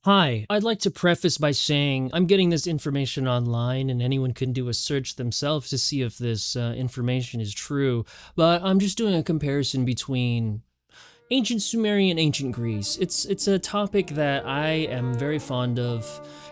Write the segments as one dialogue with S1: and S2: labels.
S1: Hi, I'd like to preface by saying I'm getting this information online and anyone can do a search themselves to see if this information is true, but I'm just doing a comparison between ancient Sumeria and ancient Greece. It's a topic that I am very fond of,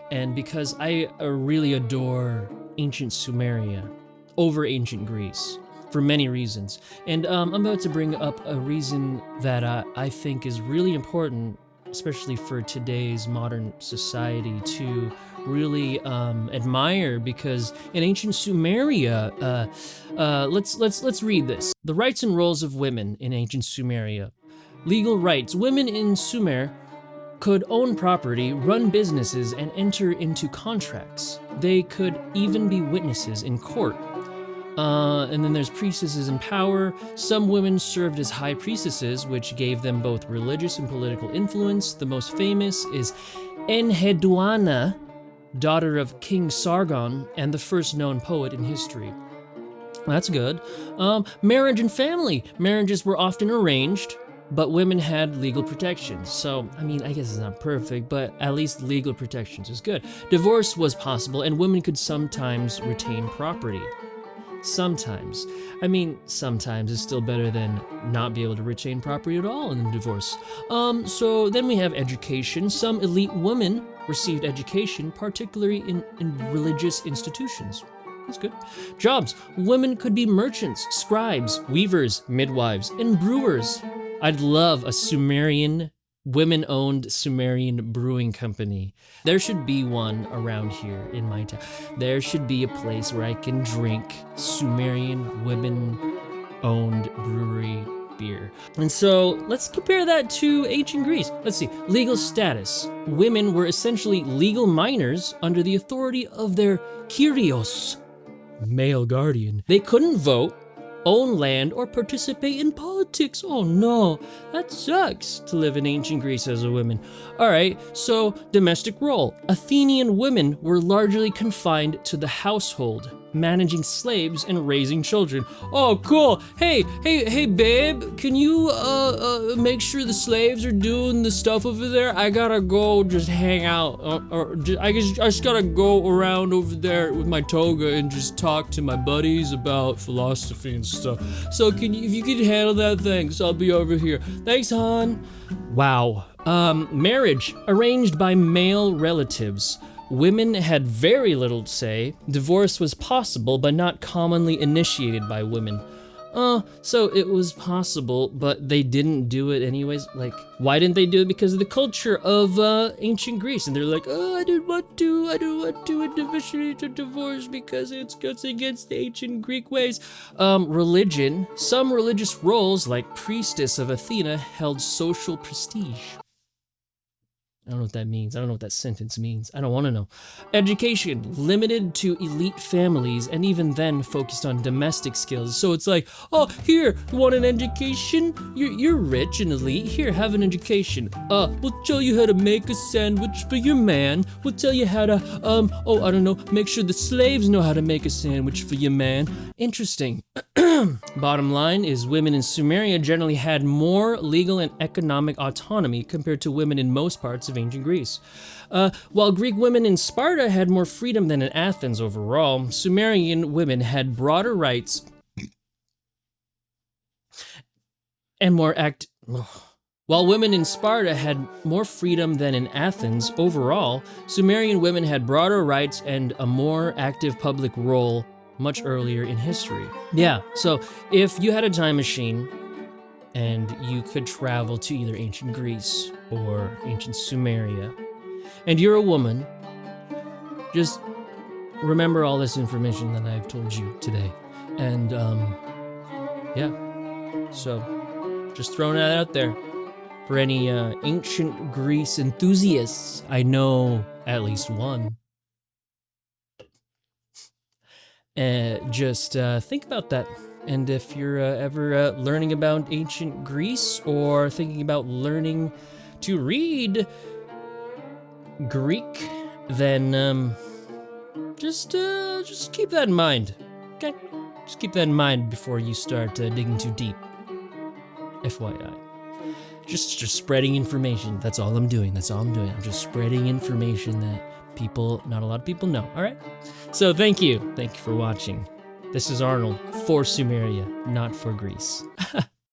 S1: and because I really adore ancient Sumeria over ancient Greece for many reasons. And I'm about to bring up a reason that I think is really important, especially for today's modern society, to really admire, because in ancient Sumeria, let's read this. The rights and roles of women in ancient Sumeria. Legal rights. Women in Sumer could own property, run businesses, and enter into contracts. They could even be witnesses in court. And then there's priestesses in power. Some women served as high priestesses, which gave them both religious and political influence. The most famous is Enheduanna, daughter of King Sargon, and the first known poet in history. That's good. Marriage and family. Marriages were often arranged, but women had legal protections. So, I mean, I guess it's not perfect, but at least legal protections is good. Divorce was possible, and women could sometimes retain property. Sometimes. I mean, sometimes is still better than not be able to retain property at all in a divorce. So then we have education. Some elite women received education, particularly in religious institutions. That's good. Jobs. Women could be merchants, scribes, weavers, midwives, and brewers. I'd love a Sumerian, women-owned Sumerian brewing company. There should be one around here in my town. There should be a place where I can drink Sumerian women-owned brewery beer. And so let's compare that to ancient Greece. Let's see. Legal status. Women were essentially legal minors under the authority of their kyrios, male guardian. They couldn't vote, own land, or participate in politics. Oh no, that sucks to live in ancient Greece as a woman. All right, so domestic role. Athenian women were largely confined to the household, managing slaves and raising children. Oh, cool. Hey, babe, can you make sure the slaves are doing the stuff over there? I gotta go just hang out, I just gotta go around over there with my toga and just talk to my buddies about philosophy and stuff. So if you could handle that, thanks. I'll be over here. Thanks, hon. Wow. Marriage arranged by male relatives. Women had very little say. Divorce was possible, but not commonly initiated by women. So it was possible, but they didn't do it anyways. Like, why didn't they do it? Because of the culture of ancient Greece, and they're like, oh, I don't want to initiate a divorce because it goes against the ancient Greek ways. Religion. Some religious roles, like priestess of Athena, held social prestige. I don't know what that means. I don't know what that sentence means. I don't want to know. Education, limited to elite families, and even then focused on domestic skills. So it's like, oh, here, you want an education? You're rich and elite. Here, have an education. We'll show you how to make a sandwich for your man. We'll tell you how to, I don't know, make sure the slaves know how to make a sandwich for your man. Interesting. Bottom line is women in Sumeria generally had more legal and economic autonomy compared to women in most parts of ancient Greece. While Greek women in Sparta had more freedom than in Athens overall, Sumerian women had broader rights and more While women in Sparta had more freedom than in Athens overall, Sumerian women had broader rights and a more active public role much earlier in history. Yeah, so if you had a time machine and you could travel to either ancient Greece or ancient Sumeria, and you're a woman, just remember all this information that I've told you today. And yeah, so just throwing that out there for any ancient Greece enthusiasts. I know at least one. Just think about that. And if you're ever learning about ancient Greece or thinking about learning to read Greek, then just keep that in mind. Okay? Just keep that in mind before you start digging too deep. FYI. Just spreading information. That's all I'm doing. I'm just spreading information that not a lot of people know. All right. So thank you for watching. This is Arnold for Sumeria, not for Greece.